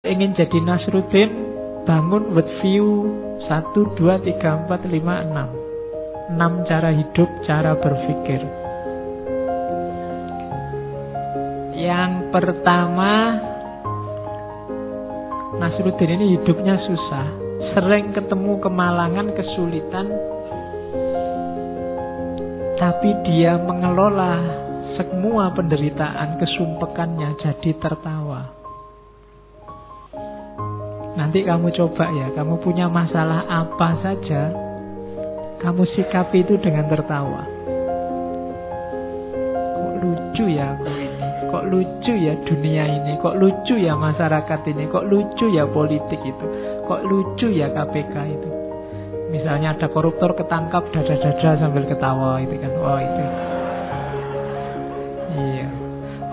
Ingin jadi Nasruddin, bangun with view 1, 2, 3, 4, 5, 6. 6 cara hidup, cara berpikir. Yang pertama, Nasruddin ini hidupnya susah, sering ketemu kemalangan, kesulitan, tapi dia mengelola semua penderitaan, kesumpekannya jadi tertawa. Nanti kamu coba ya, kamu punya masalah apa saja, kamu sikapi itu dengan tertawa. Kok lucu ya aku ini, kok lucu ya dunia ini, kok lucu ya masyarakat ini, kok lucu ya politik itu, kok lucu ya KPK itu. Misalnya ada koruptor ketangkap, dada-dada sambil ketawa itu kan, oh itu. Iya,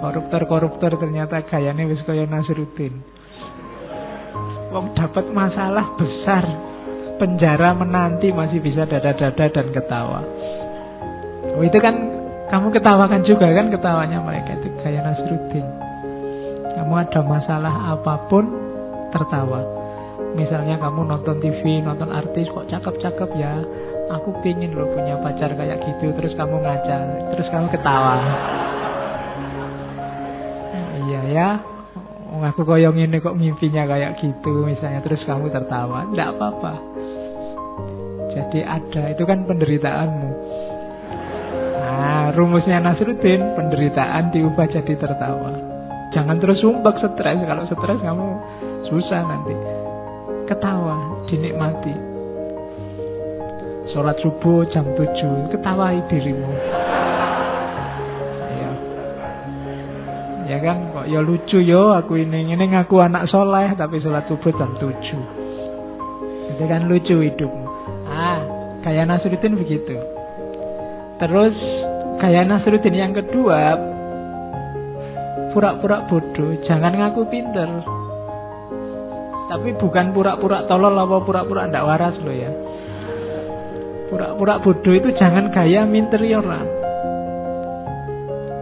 koruptor ternyata gayanya wis kaya Nasruddin. Wong dapat masalah besar, penjara menanti masih bisa dada-dada dan ketawa. Oh itu kan kamu ketawakan juga kan, ketawanya mereka itu gaya Nasruddin. Kamu ada masalah apapun tertawa. Misalnya kamu nonton TV, nonton artis kok cakep-cakep ya, aku pingin loh punya pacar kayak gitu. Terus kamu ngaca, terus kamu ketawa. Iya ya, aku koyong ini kok mimpinya kayak gitu misalnya, terus kamu tertawa. Tidak apa-apa. Jadi ada, itu kan penderitaanmu. Nah, rumusnya Nasruddin, penderitaan diubah jadi tertawa. Jangan terus sumpah stres. Kalau stres kamu susah nanti. Ketawa, dinikmati. Sholat subuh jam 7, ketawai dirimu. Ya kan, kok ya lucu yo aku ini ngaku anak soleh tapi sholat subuh jam 7. Itu kan lucu hidupmu. Gaya Nasruddin begitu. Terus gaya Nasruddin yang kedua, pura-pura bodoh, jangan ngaku pinter. Tapi bukan pura-pura tolol apa pura-pura ndak waras loh ya. Pura-pura bodoh itu jangan gaya minteri orang.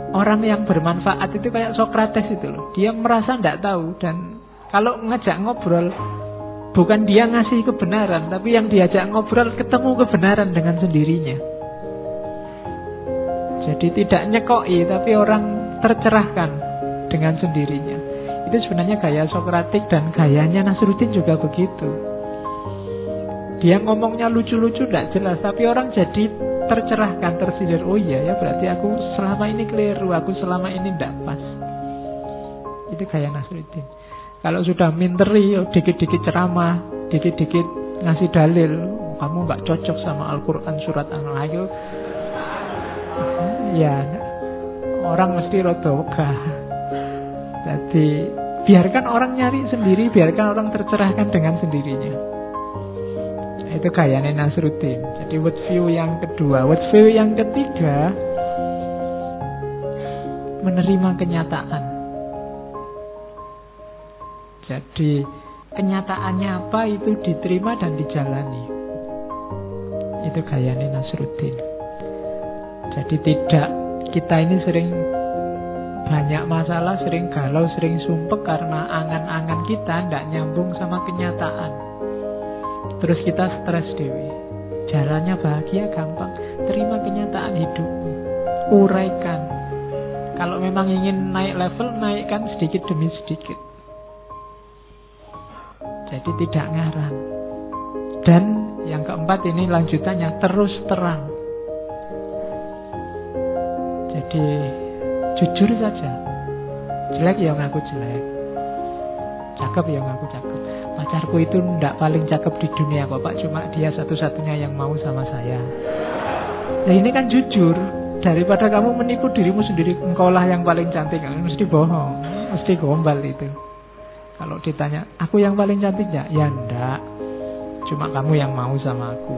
Orang yang bermanfaat itu kayak Sokrates itu loh. Dia merasa tidak tahu. Dan kalau ngajak ngobrol, bukan dia ngasih kebenaran, tapi yang diajak ngobrol ketemu kebenaran dengan sendirinya. Jadi tidak nyekoi, tapi orang tercerahkan dengan sendirinya. Itu sebenarnya gaya Sokratik, dan gayanya Nasruddin juga begitu. Dia ngomongnya lucu-lucu tidak jelas, tapi orang jadi tercerahkan, tersindir. Oh iya ya, berarti aku selama ini keliru, aku selama ini tidak pas. Itu gaya Nasruddin. Kalau sudah minteri, dikit-dikit ceramah, dikit-dikit ngasih dalil, kamu nggak cocok sama Al-Quran surat An-Nahl, ya orang mesti rada wegah. Jadi biarkan orang nyari sendiri, biarkan orang tercerahkan dengan sendirinya. Itu gayanya Nasruddin. Jadi worldview yang kedua. Worldview yang ketiga, menerima kenyataan. Jadi kenyataannya apa itu diterima dan dijalani. Itu gayanya Nasruddin. Jadi tidak, kita ini sering banyak masalah, sering galau, sering sumpek karena angan-angan kita tidak nyambung sama kenyataan. Terus kita stres dewi. Jalannya bahagia gampang. Terima kenyataan hidupmu, uraikan. Kalau memang ingin naik level, naikkan sedikit demi sedikit. Jadi tidak ngarang. Dan yang keempat ini lanjutannya, terus terang. Jadi jujur saja. Jelek ya ngaku jelek, cakep ya ngaku cakep. Pacarku itu ndak paling cakep di dunia kok Pak, cuma dia satu-satunya yang mau sama saya. Nah ini kan jujur. Daripada kamu menipu dirimu sendiri, engkaulah yang paling cantik, mesti bohong, mesti gombal itu. Kalau ditanya, aku yang paling cantik ya? Ya ndak, cuma kamu yang mau sama aku.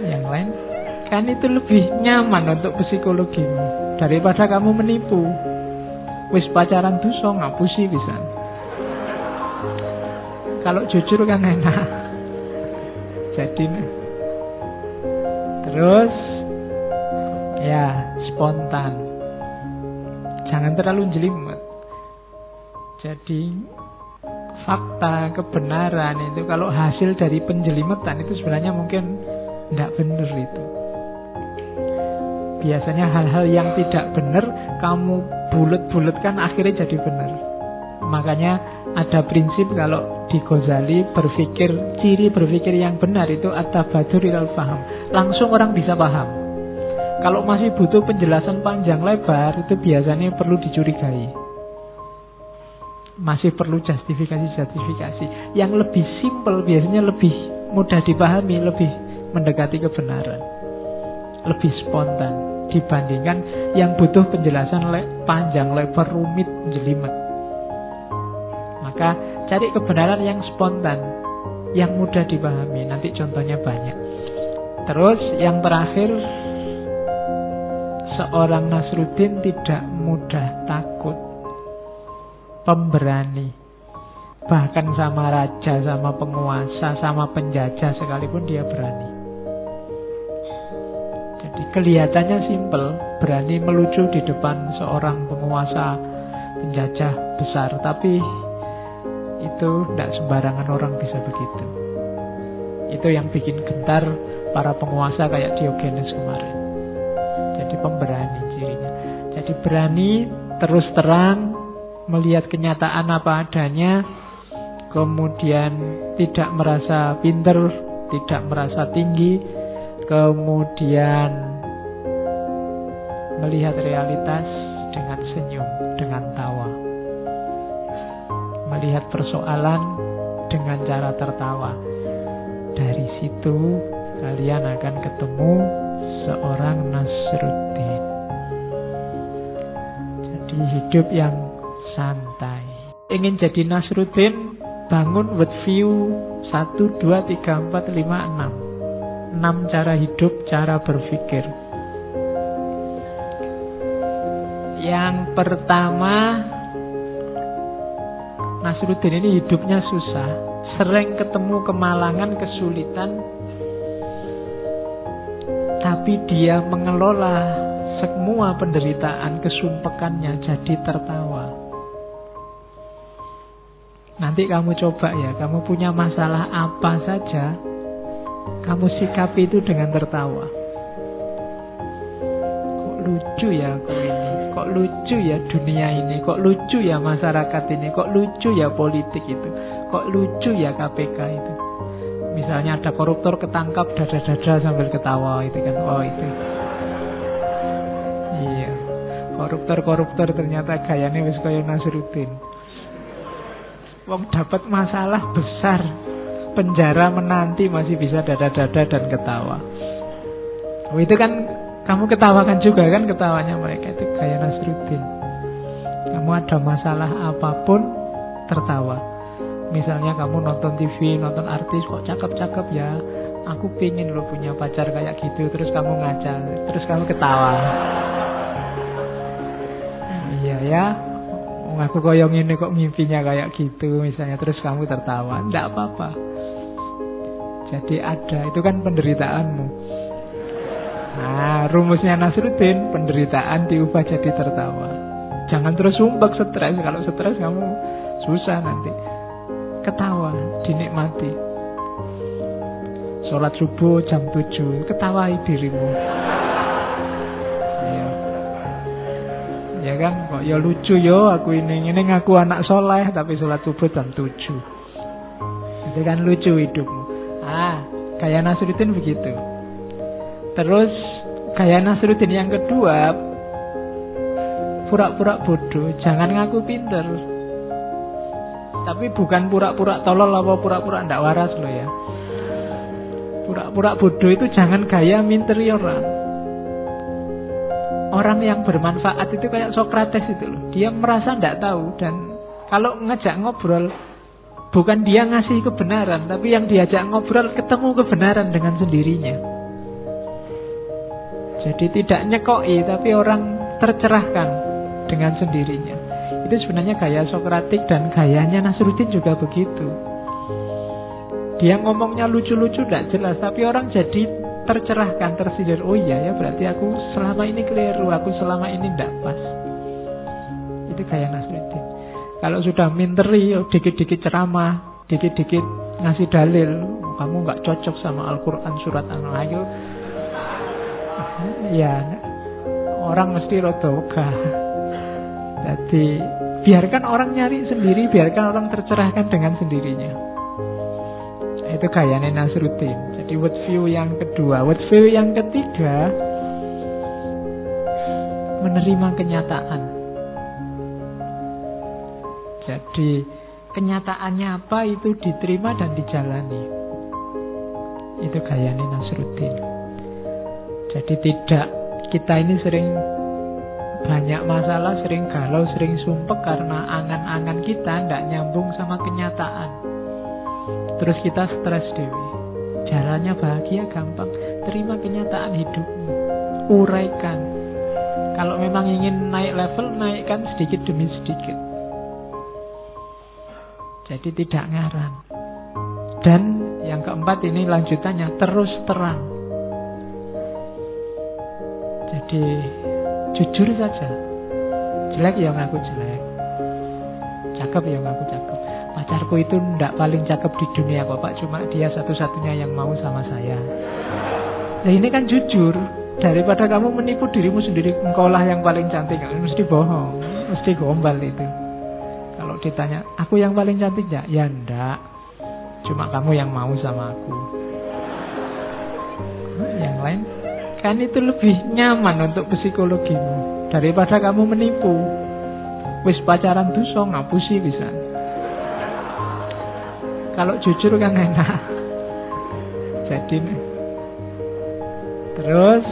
Yang lain kan itu lebih nyaman untuk psikologimu daripada kamu menipu. Wis pacaran dosa, ngapusi pisan. Kalau jujur kan enak. Jadi terus ya spontan. Jangan terlalu jelimet. Jadi fakta, kebenaran itu kalau hasil dari penjelimetan itu sebenarnya mungkin tidak benar itu. Biasanya hal-hal yang tidak benar kamu bulet-buletkan akhirnya jadi benar. Makanya ada prinsip kalau di Ghazali ciri berpikir yang benar itu at-tabadur ilal faham. Langsung orang bisa paham. Kalau masih butuh penjelasan panjang lebar itu biasanya perlu dicurigai. Masih perlu justifikasi. Yang lebih simpel biasanya lebih mudah dipahami, lebih mendekati kebenaran, lebih spontan dibandingkan yang butuh penjelasan panjang, lebar, rumit, jelimet. Maka cari kebenaran yang spontan, yang mudah dipahami. Nanti contohnya banyak. Terus yang terakhir, seorang Nasruddin tidak mudah takut, pemberani. Bahkan sama raja, sama penguasa, sama penjajah sekalipun dia berani. Jadi kelihatannya simpel, berani melucu di depan seorang penguasa, penjajah besar. Tapi itu tidak sembarangan orang bisa begitu. Itu yang bikin gentar para penguasa kayak Diogenes kemarin. Jadi pemberani cirinya. Jadi berani, terus terang, melihat kenyataan apa adanya, kemudian tidak merasa pinter, tidak merasa tinggi, kemudian melihat realitas dengan senyum, dengan tawa, melihat persoalan dengan cara tertawa. Dari situ kalian akan ketemu seorang Nasruddin. Jadi hidup yang santai. Ingin jadi Nasruddin, bangun with view 1, 2, 3, 4, 5, 6. 6 cara hidup, cara berpikir. Yang pertama, Nasruddin ini hidupnya susah, sering ketemu kemalangan, kesulitan, tapi dia mengelola semua penderitaan, kesumpekannya jadi tertawa. Nanti kamu coba ya, kamu punya masalah apa saja, kamu sikapi itu dengan tertawa. Kok lucu ya aku ini, kok lucu ya dunia ini, kok lucu ya masyarakat ini, kok lucu ya politik itu, kok lucu ya KPK itu. Misalnya ada koruptor ketangkap, dada-dada sambil ketawa itu kan, oh itu. Iya, koruptor ternyata gayanya wis kaya Nasruddin. Wong dapat masalah besar, penjara menanti masih bisa dada-dada dan ketawa. Oh, itu kan kamu ketawakan juga kan, ketawanya mereka itu gaya Nasruddin. Kamu ada masalah apapun tertawa. Misalnya kamu nonton TV, nonton artis, kok cakep-cakep ya, aku pengen lo punya pacar kayak gitu. Terus kamu ngaca, terus kamu ketawa. Iya ya, aku koyong ini kok mimpinya kayak gitu misalnya. Terus kamu tertawa, tidak apa-apa. Jadi ada, itu kan penderitaanmu. Nah, rumusnya Nasruddin, penderitaan diubah jadi tertawa. Jangan terus sumpek stres. Kalau stres kamu susah nanti. Ketawa, dinikmati. Sholat subuh jam 7, ketawai dirimu. Ya, ya kan, kok ya lucu yo aku ini ngaku anak soleh tapi sholat subuh jam 7. Itu kan lucu hidupmu. Gaya Nasruddin begitu. Terus gaya Nasruddin yang kedua, pura-pura bodoh, jangan ngaku pinter. Tapi bukan pura-pura tolol apa pura-pura ndak waras loh ya. Pura-pura bodoh itu jangan gaya minteri orang. Orang yang bermanfaat itu kayak Sokrates itu loh. Dia merasa ndak tahu, dan kalau ngajak ngobrol, bukan dia ngasih kebenaran, tapi yang diajak ngobrol ketemu kebenaran dengan sendirinya. Jadi tidak nyekoi, tapi orang tercerahkan dengan sendirinya. Itu sebenarnya gaya Sokratik, dan gayanya Nasruddin juga begitu. Dia ngomongnya lucu-lucu tidak jelas, tapi orang jadi tercerahkan, tersindir. Oh iya ya, berarti aku selama ini keliru, aku selama ini tidak pas. Itu gaya Nasruddin. Kalau sudah minteri, dikit-dikit ceramah, dikit-dikit ngasih dalil, kamu nggak cocok sama Al-Quran surat An-Nahl, ya orang mesti rada wegah. Jadi biarkan orang nyari sendiri, biarkan orang tercerahkan dengan sendirinya. Itu gayanya Nasruddin. Jadi worldview yang kedua. Worldview yang ketiga, menerima kenyataan. Jadi kenyataannya apa itu diterima dan dijalani. Itu gayanya Nasruddin. Jadi tidak, kita ini sering banyak masalah, sering galau, sering sumpek karena angan-angan kita tidak nyambung sama kenyataan. Terus kita stres dewi. Jalannya bahagia gampang. Terima kenyataan hidupmu, uraikan. Kalau memang ingin naik level, naikkan sedikit demi sedikit. Jadi tidak ngarang. Dan yang keempat ini lanjutannya, terus terang. Jadi jujur saja. Jelek ya ngaku jelek, cakep ya ngaku cakep. Pacarku itu ndak paling cakep di dunia kok Pak, cuma dia satu-satunya yang mau sama saya. Nah ini kan jujur. Daripada kamu menipu dirimu sendiri, engkaulah yang paling cantik, mesti bohong, mesti gombal itu. Kalau ditanya, aku yang paling cantik ya? Ya ndak, cuma kamu yang mau sama aku. Yang lain kan itu lebih nyaman untuk psikologimu daripada kamu menipu. Wis pacaran dosa, ngapusi bisa. Kalau jujur kan enak. Jadi terus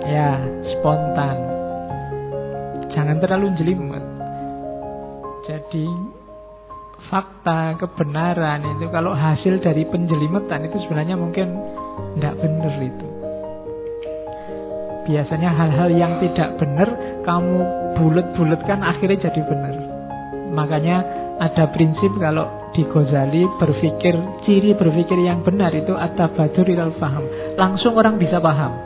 ya spontan, jangan terlalu jelimet. Jadi fakta, kebenaran itu kalau hasil dari penjelimetan itu sebenarnya mungkin tidak benar itu. Biasanya hal-hal yang tidak benar kamu bulet-buletkan akhirnya jadi benar. Makanya ada prinsip kalau di Ghazali ciri berpikir yang benar itu at-tabadur ilal faham. Langsung orang bisa paham.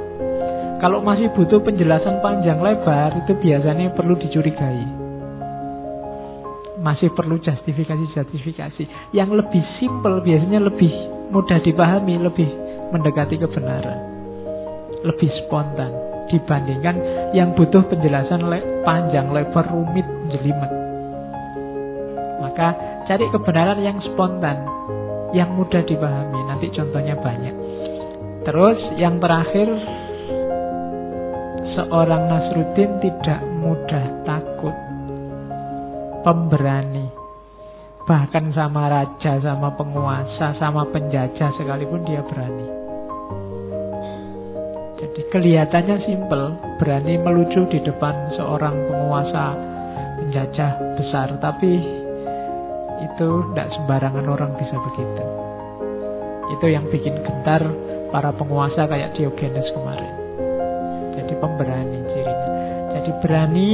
Kalau masih butuh penjelasan panjang lebar itu biasanya perlu dicurigai. Masih perlu justifikasi. Yang lebih simpel biasanya lebih mudah dipahami, lebih mendekati kebenaran, lebih spontan dibandingkan yang butuh penjelasan panjang lebar, rumit, jelimet. Maka cari kebenaran yang spontan, yang mudah dipahami. Nanti contohnya banyak. Terus yang terakhir, seorang Nasruddin tidak mudah takut, pemberani. Bahkan sama raja, sama penguasa, sama penjajah sekalipun dia berani. Jadi kelihatannya simpel, berani melucu di depan seorang penguasa, penjajah besar, tapi itu tidak sembarangan orang bisa begitu. Itu yang bikin gentar para penguasa kayak Diogenes kemarin. Jadi pemberani cirinya. Jadi berani,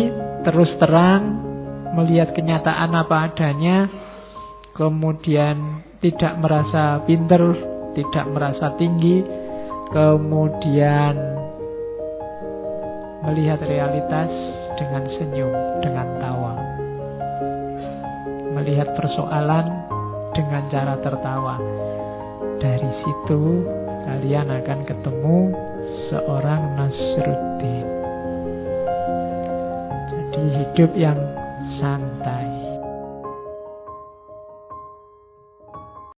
terus terang, melihat kenyataan apa adanya, kemudian tidak merasa pinter, tidak merasa tinggi, kemudian melihat realitas dengan senyum, dengan tawa. Melihat persoalan dengan cara tertawa. Dari situ kalian akan ketemu seorang Nasruddin. Jadi hidup yang santai.